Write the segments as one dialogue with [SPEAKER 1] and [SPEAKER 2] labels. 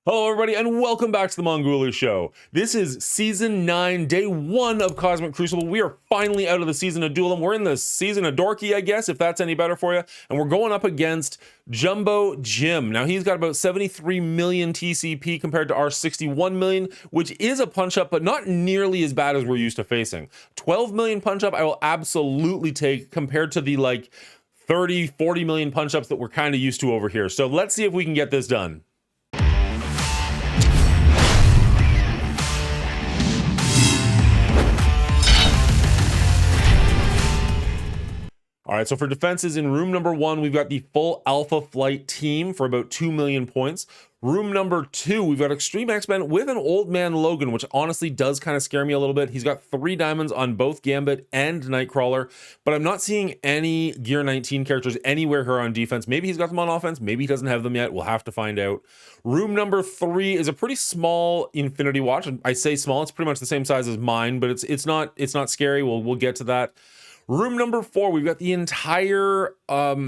[SPEAKER 1] Hello everybody and welcome back to the Mongooli Show. This is Season 9, Day 1 of Cosmic Crucible. We are finally out of the Season of Dueling. We're in the Season of Dorky, I guess, if that's any better for you. And we're going up against Jumbo Jim. Now he's got about 73 million TCP compared to our 61 million, which is a punch-up, but not nearly as bad as we're used to facing. 12 million punch-up I will absolutely take compared to the like 30, 40 million punch-ups that we're kind of used to over here. So let's see if we can get this done. All right, so for defenses in room number 1, we've got the full Alpha Flight team for about 2 million points. Room number 2, we've got Extreme X-Men with an Old Man Logan, which honestly does kind of scare me a little bit. He's got 3 diamonds on both Gambit and Nightcrawler, but I'm not seeing any Gear 19 characters anywhere here on defense. Maybe he's got them on offense, maybe he doesn't have them yet. We'll have to find out. Room number 3 is a pretty small Infinity Watch. I say small, it's pretty much the same size as mine, but it's not scary. We'll get to that. Room number 4, we've got the entire Out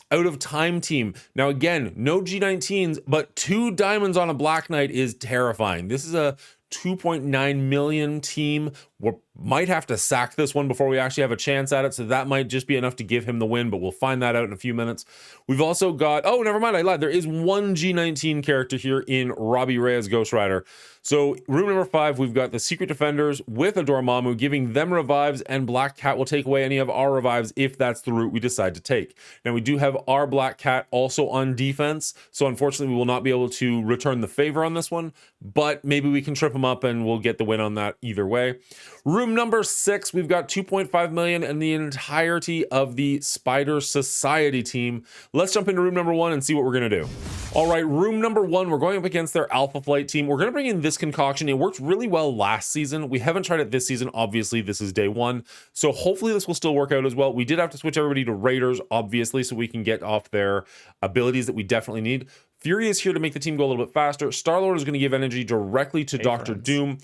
[SPEAKER 1] of Time team. Now again, no G19s, but 2 diamonds on a Black Knight is terrifying. This is a 2.9 million team. We might have to sack this one before we actually have a chance at it, so that might just be enough to give him the win, but we'll find that out in a few minutes. We've also got, oh, never mind, I lied. There is 1 G19 character here in Robbie Reyes Ghost Rider. So room number 5, we've got the Secret Defenders with a Dormammu, giving them revives, and Black Cat will take away any of our revives if that's the route we decide to take. Now we do have our Black Cat also on defense, so unfortunately we will not be able to return the favor on this one, but maybe we can trip him up and we'll get the win on that either way. Room number 6, we've got 2.5 million and the entirety of the Spider Society team. Let's jump into room number 1 and see what we're gonna do. All right, room number 1, we're going up against their Alpha Flight team. We're gonna bring in this concoction. It worked really well last season. We haven't tried it this season. Obviously, this is day 1. So hopefully this will still work out as well. We did have to switch everybody to Raiders, obviously, so we can get off their abilities that we definitely need. Fury is here to make the team go a little bit faster. Star-Lord is gonna give energy directly to Dr. Doom.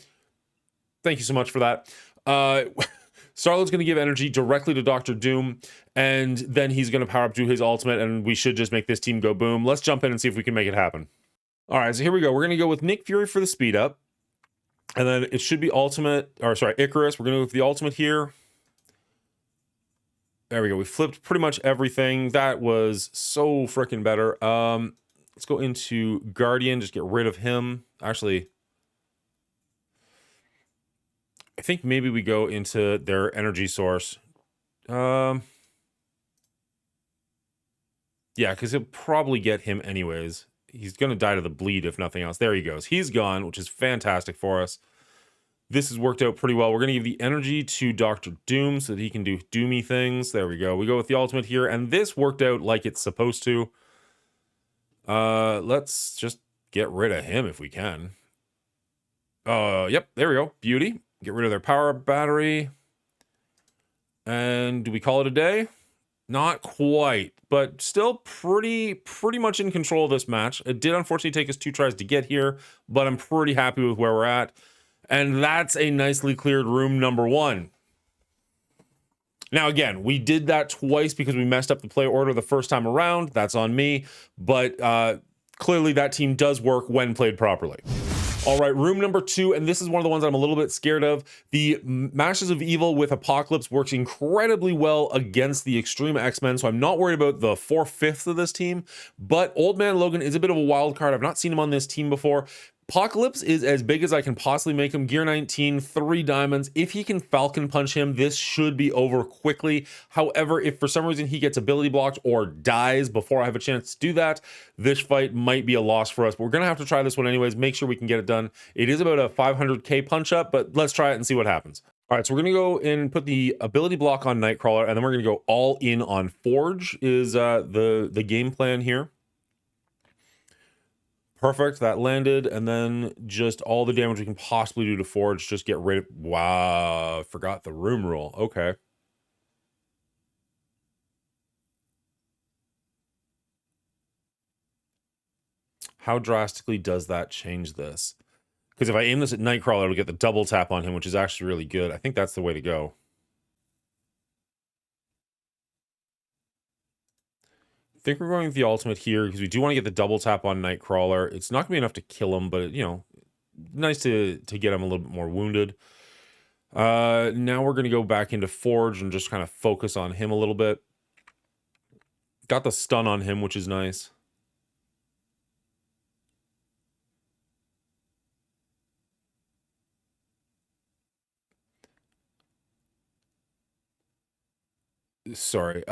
[SPEAKER 1] Thank you so much for that. Star-Lord's going to give energy directly to Dr. Doom, and then he's going to power up to his ultimate, and we should just make this team go boom. Let's jump in and see if we can make it happen. All right, so here we go. We're going to go with Nick Fury for the speed up, and then it should be ultimate, or sorry, Icarus. We're going to go with the ultimate here. There we go. We flipped pretty much everything. That was so freaking better. Let's go into Guardian, just get rid of him. Actually, I think maybe we go into their energy source. Yeah, because he'll probably get him anyways. He's going to die to the bleed if nothing else. There he goes. He's gone, which is fantastic for us. This has worked out pretty well. We're going to give the energy to Dr. Doom so that he can do doomy things. There we go. We go with the ultimate here, and this worked out like it's supposed to. Let's just get rid of him if we can. Yep, there we go. Beauty. Get rid of their power battery. And do we call it a day? Not quite, but still pretty much in control of this match. It did unfortunately take us 2 tries to get here, but I'm pretty happy with where we're at. And that's a nicely cleared room number 1. Now again, we did that twice because we messed up the play order the first time around. That's on me, but clearly that team does work when played properly. All right, room number 2, and this is one of the ones I'm a little bit scared of. The Masters of Evil with Apocalypse works incredibly well against the Extreme X-Men, so I'm not worried about the 4/5 of this team, but Old Man Logan is a bit of a wild card. I've not seen him on this team before. Apocalypse is as big as I can possibly make him. Gear 19, 3 diamonds. If he can Falcon Punch him, this should be over quickly. However, if for some reason he gets ability blocked or dies before I have a chance to do that, this fight might be a loss for us. But we're going to have to try this one anyways. Make sure we can get it done. It is about a 500k punch up, but let's try it and see what happens. All right, so we're going to go and put the ability block on Nightcrawler, and then we're going to go all in on Forge is the game plan here. Perfect, that landed, and then just all the damage we can possibly do to Forge, just get rid of... Wow, forgot the room rule. Okay. How drastically does that change this? Because if I aim this at Nightcrawler, it'll get the double tap on him, which is actually really good. I think that's the way to go. think we're going with the ultimate here because we do want to get the double tap on Nightcrawler. It's not gonna be enough to kill him, but you know, nice to get him a little bit more wounded. Now we're gonna go back into Forge and just kind of focus on him a little bit. Got the stun on him, which is nice. Sorry.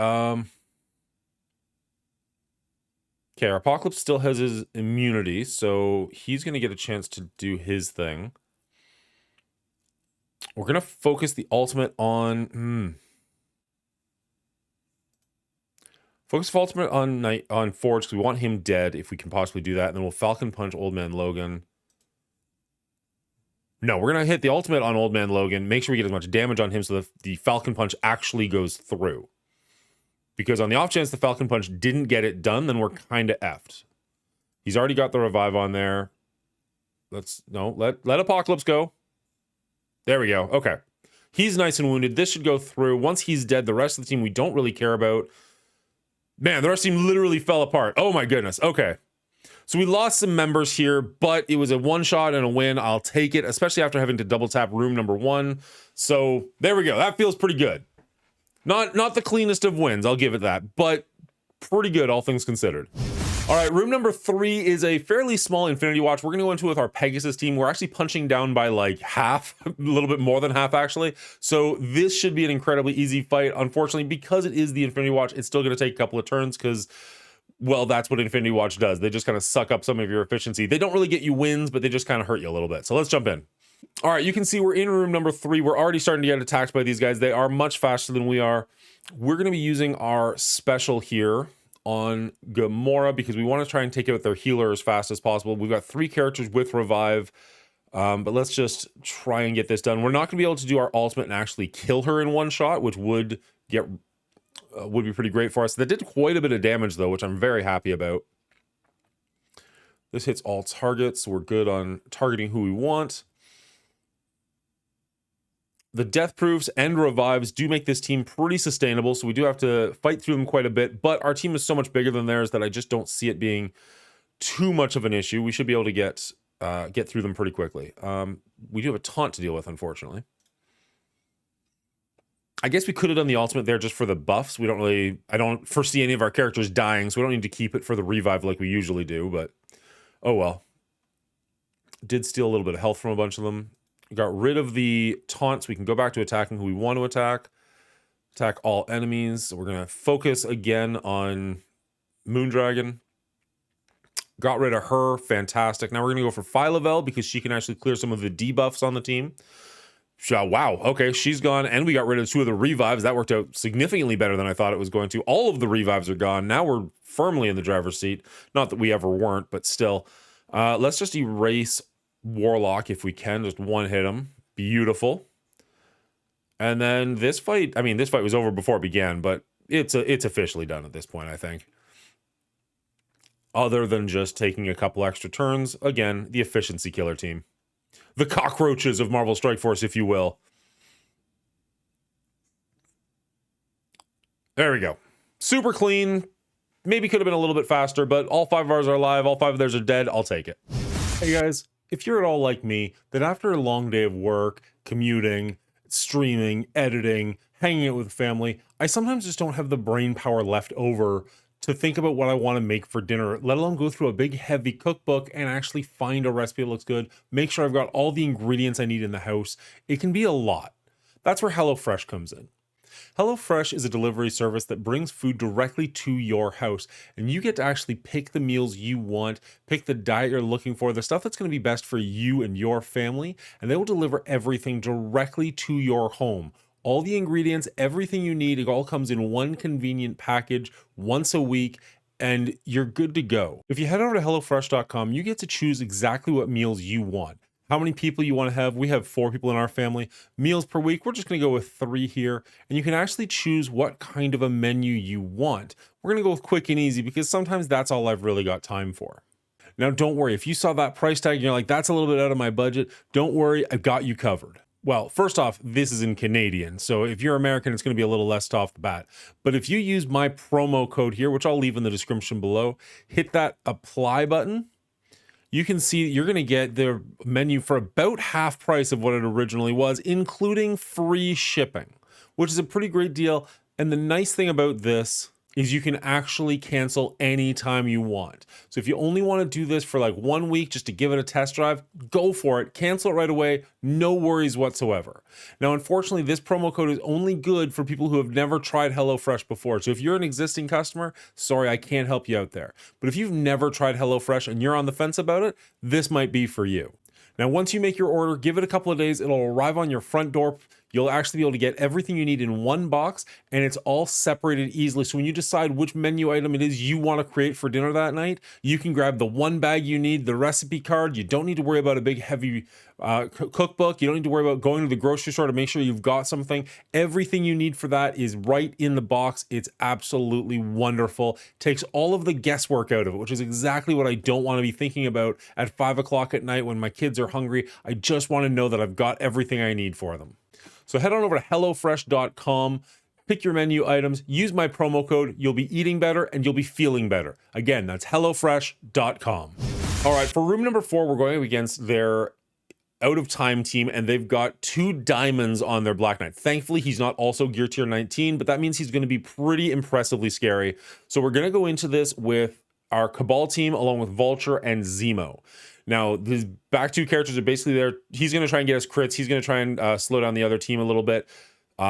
[SPEAKER 1] Okay, our Apocalypse still has his immunity, so he's gonna get a chance to do his thing. We're gonna focus the ultimate on focus the ultimate on Forge because we want him dead if we can possibly do that, and then we'll Falcon Punch Old Man Logan. No, we're gonna hit the ultimate on Old Man Logan, make sure we get as much damage on him so that the Falcon Punch actually goes through. Because on the off chance the Falcon Punch didn't get it done, then we're kind of effed. He's already got the revive on there. Let Apocalypse go. There we go. Okay. He's nice and wounded. This should go through. Once he's dead, the rest of the team we don't really care about. Man, the rest of the team literally fell apart. Oh my goodness. Okay. So we lost some members here, but it was a one-shot and a win. I'll take it, especially after having to double tap room number 1. So there we go. That feels pretty good. Not the cleanest of wins, I'll give it that, but pretty good, all things considered. All right, room number 3 is a fairly small Infinity Watch. We're going to go into it with our Pegasus team. We're actually punching down by like half, a little bit more than half, actually. So this should be an incredibly easy fight. Unfortunately, because it is the Infinity Watch, it's still going to take a couple of turns because, well, that's what Infinity Watch does. They just kind of suck up some of your efficiency. They don't really get you wins, but they just kind of hurt you a little bit. So let's jump in. All right, you can see we're in room number 3. We're already starting to get attacked by these guys. They are much faster than we are. We're going to be using our special here on Gamora because we want to try and take out their healer as fast as possible. We've got 3 characters with revive, but let's just try and get this done. We're not going to be able to do our ultimate and actually kill her in one shot, which would be pretty great for us. That did quite a bit of damage though, which I'm very happy about. This hits all targets, so we're good on targeting who we want. The death proofs and revives do make this team pretty sustainable, so we do have to fight through them quite a bit, but our team is so much bigger than theirs that I just don't see it being too much of an issue. We should be able to get through them pretty quickly. We do have a taunt to deal with, unfortunately. I guess we could have done the ultimate there just for the buffs. I don't foresee any of our characters dying, so we don't need to keep it for the revive like we usually do, but oh well. Did steal a little bit of health from a bunch of them. Got rid of the taunts. We can go back to attacking who we want to attack. Attack all enemies. So we're going to focus again on Moondragon. Got rid of her. Fantastic. Now we're going to go for Phylavel because she can actually clear some of the debuffs on the team. Wow. Okay, she's gone. And we got rid of 2 of the revives. That worked out significantly better than I thought it was going to. All of the revives are gone. Now we're firmly in the driver's seat. Not that we ever weren't, but still. Let's just erase Warlock if we can. Just one hit him. Beautiful. And then this fight, I mean, this fight was over before it began, but it's officially done at this point, I think. Other than just taking a couple extra turns. Again, the efficiency killer team. The cockroaches of Marvel Strike Force, if you will. There we go. Super clean. Maybe could have been a little bit faster, but all 5 of ours are alive. All 5 of theirs are dead. I'll take it. Hey guys, if you're at all like me, that after a long day of work, commuting, streaming, editing, hanging out with family, I sometimes just don't have the brain power left over to think about what I want to make for dinner, let alone go through a big heavy cookbook and actually find a recipe that looks good, make sure I've got all the ingredients I need in the house. It can be a lot. That's where HelloFresh comes in. HelloFresh is a delivery service that brings food directly to your house, and you get to actually pick the meals you want, pick the diet you're looking for, the stuff that's going to be best for you and your family, and they will deliver everything directly to your home. All the ingredients, everything you need, it all comes in one convenient package once a week, and you're good to go. If you head over to HelloFresh.com, you get to choose exactly what meals you want. How many people you want to have. We have 4 people in our family. Meals per week, we're just going to go with 3 here. And you can actually choose what kind of a menu you want. We're going to go with quick and easy because sometimes that's all I've really got time for. Now, don't worry. If you saw that price tag and you're like, that's a little bit out of my budget, don't worry. I've got you covered. well, first off, this is in Canadian. So if you're American, it's going to be a little less off the bat. But if you use my promo code here, which I'll leave in the description below, hit that apply button. You can see you're going to get their menu for about half price of what it originally was, including free shipping, which is a pretty great deal. And the nice thing about this is you can actually cancel anytime you want. So if you only want to do this for like 1 week just to give it a test drive, go for it. Cancel it right away. No worries whatsoever. Now, unfortunately, this promo code is only good for people who have never tried HelloFresh before. So if you're an existing customer, sorry, I can't help you out there. But if you've never tried HelloFresh and you're on the fence about it, this might be for you. Now, once you make your order, give it a couple of days. It'll arrive on your front door. You'll actually be able to get everything you need in one box, and it's all separated easily. So when you decide which menu item it is you want to create for dinner that night, you can grab the one bag you need, the recipe card. You don't need to worry about a big, heavy cookbook. You don't need to worry about going to the grocery store to make sure you've got something. Everything you need for that is right in the box. It's absolutely wonderful. Takes all of the guesswork out of it, which is exactly what I don't want to be thinking about at 5 o'clock at night when my kids are hungry. I just want to know that I've got everything I need for them. So head on over to HelloFresh.com, pick your menu items, use my promo code, you'll be eating better and you'll be feeling better. Again, that's HelloFresh.com. All right, for room number 4, we're going against their out of time team, and they've got 2 diamonds on their Black Knight. Thankfully, he's not also gear tier 19, but that means he's going to be pretty impressively scary. So we're going to go into this with our Cabal team along with Vulture and Zemo. Now, his back 2 characters are basically there. He's going to try and get us crits. He's going to try and slow down the other team a little bit.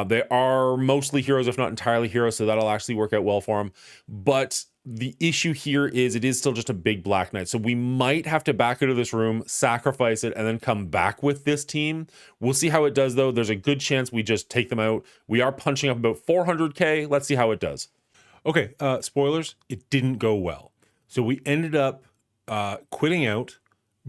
[SPEAKER 1] They are mostly heroes, if not entirely heroes, so that'll actually work out well for him. But the issue here is it is still just a big Black Knight. So we might have to back out of this room, sacrifice it, and then come back with this team. We'll see how it does, though. There's a good chance we just take them out. We are punching up about 400k. Let's see how it does. Okay, spoilers. It didn't go well. So we ended up quitting out,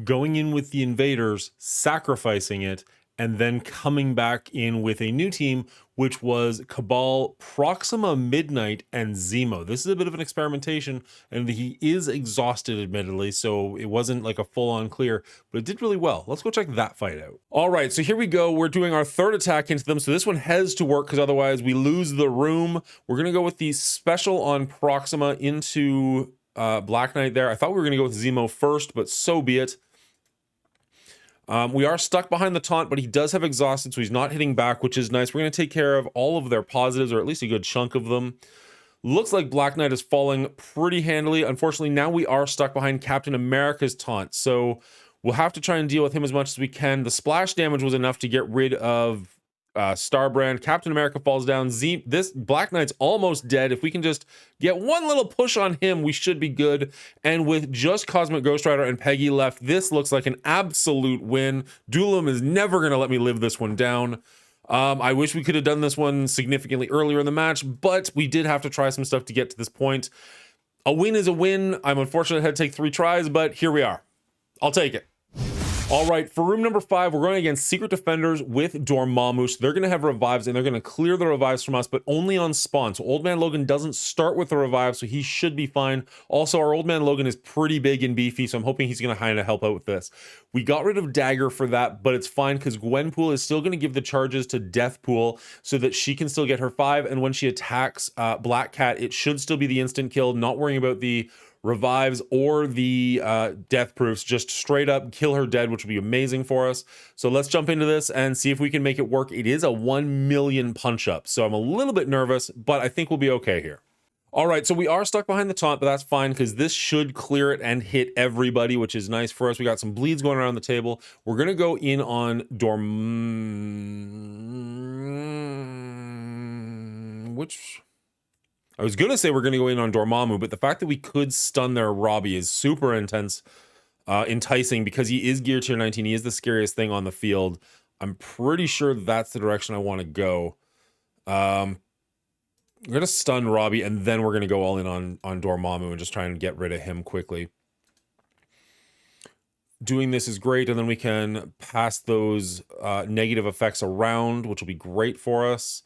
[SPEAKER 1] going in with the invaders, sacrificing it, and then coming back in with a new team, which was Cabal, Proxima Midnight, and Zemo. This is a bit of an experimentation, and he is exhausted, admittedly, so it wasn't like a full-on clear, but it did really well. Let's go check that fight out. All right, so here we go. We're doing our 3rd attack into them, so this one has to work, because otherwise we lose the room. We're going to go with the special on Proxima into Black Knight there. I thought we were going to go with Zemo first, but so be it. We are stuck behind the taunt, but he does have exhausted, so he's not hitting back, which is nice. We're going to take care of all of their positives, or at least a good chunk of them. Looks like Black Knight is falling pretty handily. Unfortunately, now we are stuck behind Captain America's taunt, so we'll have to try and deal with him as much as we can. The splash damage was enough to get rid of Starbrand. Captain America falls down. This Black Knight's almost dead. If we can just get one little push on him, we should be good. And with just Cosmic Ghost Rider and Peggy left, this looks like an absolute win. Duelim is never going to let me live this one down. I wish we could have done this one significantly earlier in the match, but we did have to try some stuff to get to this point. A win is a win. I'm unfortunate I had to take 3 tries, but here we are. I'll take it. All right, for room number 5, we're going against Secret Defenders with Dormammu. So they're going to have revives, and they're going to clear the revives from us, but only on spawn. So Old Man Logan doesn't start with the revive, so he should be fine. Also, our Old Man Logan is pretty big and beefy, so I'm hoping he's going to kind of help out with this. We got rid of Dagger for that, but it's fine because Gwenpool is still going to give the charges to Deathpool so that she can still get her 5, and when she attacks Black Cat, it should still be the instant kill, not worrying about the revives or the death proofs. Just straight up kill her dead, which would be amazing for us. So let's jump into this and see if we can make it work. It is a 1 million punch up, so I'm a little bit nervous, but I think we'll be okay here. All right, so we are stuck behind the taunt, but that's fine because this should clear it and hit everybody, which is nice for us. We got some bleeds going around the table. We're gonna go in on I was going to say we're going to go in on Dormammu, but the fact that we could stun their Robbie is super enticing because he is gear tier 19. He is the scariest thing on the field. I'm pretty sure that's the direction I want to go. We're going to stun Robbie, and then we're going to go all in on Dormammu and just try and get rid of him quickly. Doing this is great, and then we can pass those negative effects around, which will be great for us.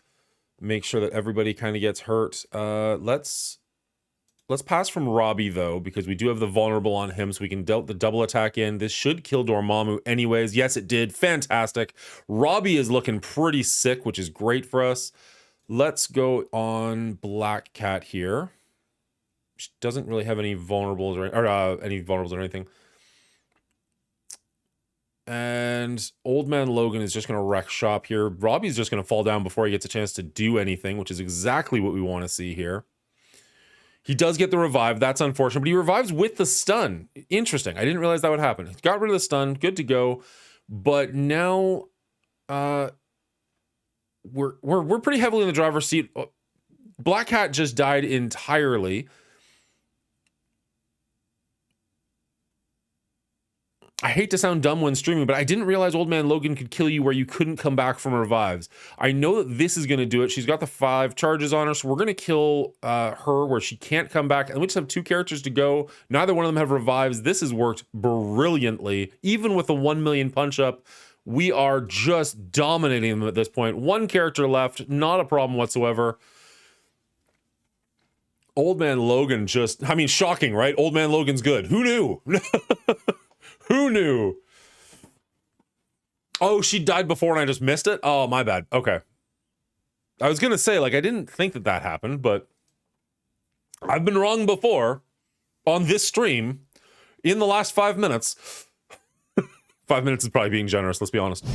[SPEAKER 1] Make sure that everybody kind of gets hurt. Let's Let's pass from Robbie, though, because we do have the vulnerable on him, so we can dealt the double attack in. This should kill Dormammu anyways. Yes, it did. Fantastic. Robbie is looking pretty sick, which is great for us. Let's go on Black Cat here. She doesn't really have any vulnerables or anything. And Old Man Logan is just going to wreck shop here. Robbie's just going to fall down before he gets a chance to do anything, which is exactly what we want to see here. He does get the revive. That's unfortunate, but he revives with the stun. Interesting. I didn't realize that would happen. He got rid of the stun. Good to go. But now we're pretty heavily in the driver's seat. Black Cat just died entirely. I hate to sound dumb when streaming, but I didn't realize Old Man Logan could kill you where you couldn't come back from revives. I know that this is going to do it. She's got the 5 charges on her, so we're going to kill her where she can't come back. And we just have 2 characters to go. Neither one of them have revives. This has worked brilliantly. Even with the 1 million punch up, we are just dominating them at this point. 1 character left, not a problem whatsoever. Old Man Logan just, I mean, shocking, right? Old Man Logan's good. Who knew? Who knew? Oh, she died before and I just missed it? Oh, my bad. Okay. I was going to say, like, I didn't think that happened, but I've been wrong before on this stream in the last 5 minutes. 5 minutes is probably being generous, let's be honest.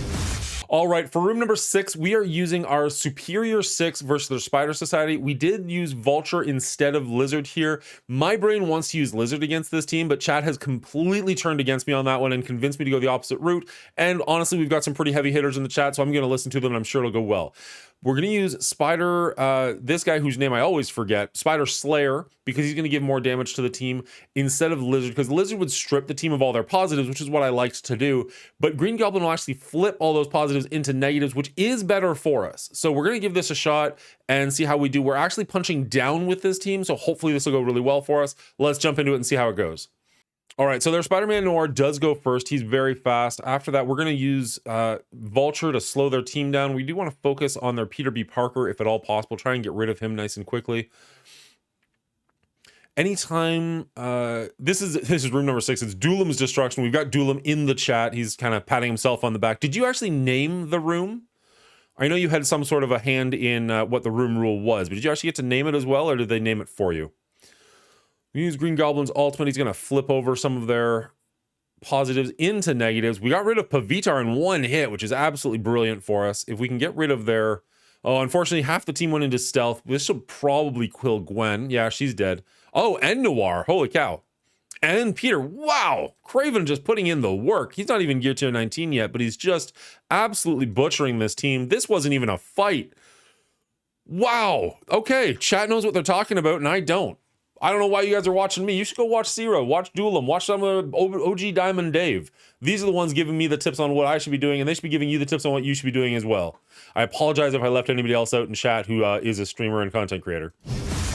[SPEAKER 1] All right, for room number 6, we are using our Superior 6 versus the Spider Society. We did use Vulture instead of Lizard here. My brain wants to use Lizard against this team, but chat has completely turned against me on that one and convinced me to go the opposite route. And honestly, we've got some pretty heavy hitters in the chat, so I'm going to listen to them and I'm sure it'll go well. We're going to use Spider, this guy whose name I always forget, Spider Slayer, because he's going to give more damage to the team instead of Lizard, because Lizard would strip the team of all their positives, which is what I liked to do. But Green Goblin will actually flip all those positives into negatives, which is better for us. So we're going to give this a shot and see how we do. We're actually punching down with this team, so hopefully this will go really well for us. Let's jump into it and see how it goes. All right, so their Spider-Man Noir does go first. He's very fast. After that, we're going to use Vulture to slow their team down. We do want to focus on their Peter B. Parker, if at all possible. Try and get rid of him nice and quickly. Anytime, this is room number 6. It's Duelim's Destruction. We've got Duelim in the chat. He's kind of patting himself on the back. Did you actually name the room? I know you had some sort of a hand in what the room rule was, but did you actually get to name it as well, or did they name it for you? We use Green Goblin's ultimate. He's going to flip over some of their positives into negatives. We got rid of Pavitar in 1 hit, which is absolutely brilliant for us. If we can get rid of their... Oh, unfortunately, half the team went into stealth. This should probably kill Gwen. Yeah, she's dead. Oh, and Noir. Holy cow. And Peter. Wow. Craven just putting in the work. He's not even gear tier 19 yet, but he's just absolutely butchering this team. This wasn't even a fight. Wow. Okay, chat knows what they're talking about, and I don't. I don't know why you guys are watching me. You should go watch Zero, watch Duelim, watch some of OG Diamond Dave. These are the ones giving me the tips on what I should be doing, and they should be giving you the tips on what you should be doing as well. I apologize if I left anybody else out in chat who is a streamer and content creator.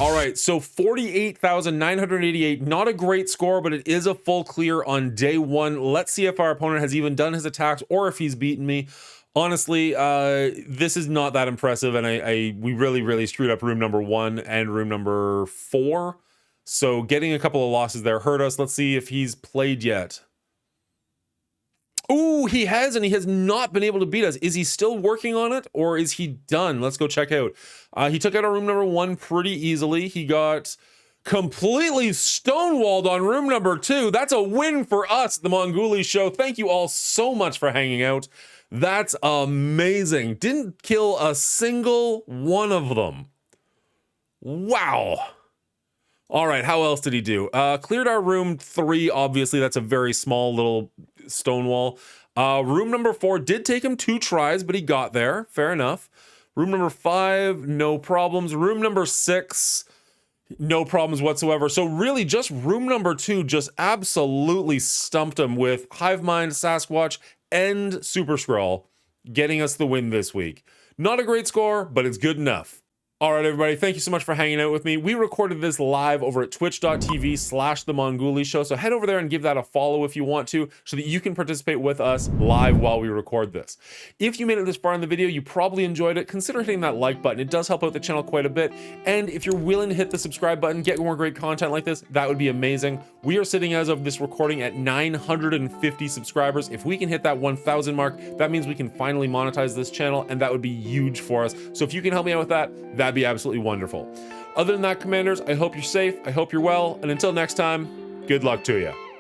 [SPEAKER 1] All right, so 48,988, not a great score, but it is a full clear on day 1. Let's see if our opponent has even done his attacks or if he's beaten me. Honestly, this is not that impressive, and we really screwed up room number 1 and room number 4. So getting a couple of losses there hurt us. Let's see if he's played yet. Ooh, he has, and he has not been able to beat us. Is he still working on it, or is he done? Let's go check out. He took out our room number 1 pretty easily. He got completely stonewalled on room number 2. That's a win for us, the Mongooli show. Thank you all so much for hanging out. That's amazing. Didn't kill a single one of them. Wow. All right, how else did he do? Cleared our room 3, obviously. That's a very small little stone wall. Room number 4 did take him 2 tries, but he got there. Fair enough. Room number 5, no problems. Room number 6, no problems whatsoever. So really just room number 2 just absolutely stumped him with Hive Mind, Sasquatch, and Super Skrull, getting us the win this week. Not a great score, but it's good enough. All right, everybody, thank you so much for hanging out with me. We recorded this live over at twitch.tv/The Mongooli Show, so head over there and give that a follow if you want to, so that you can participate with us live while we record this. If you made it this far in the video, you probably enjoyed it. Consider hitting that like button. It does help out the channel quite a bit. And if you're willing to hit the subscribe button, get more great content like this, that would be amazing. We are sitting as of this recording at 950 subscribers. If we can hit that 1,000 mark, that means we can finally monetize this channel, and that would be huge for us. So if you can help me out with that, that'd be absolutely wonderful. Other than that, Commanders, I hope you're safe, I hope you're well, and until next time, good luck to you.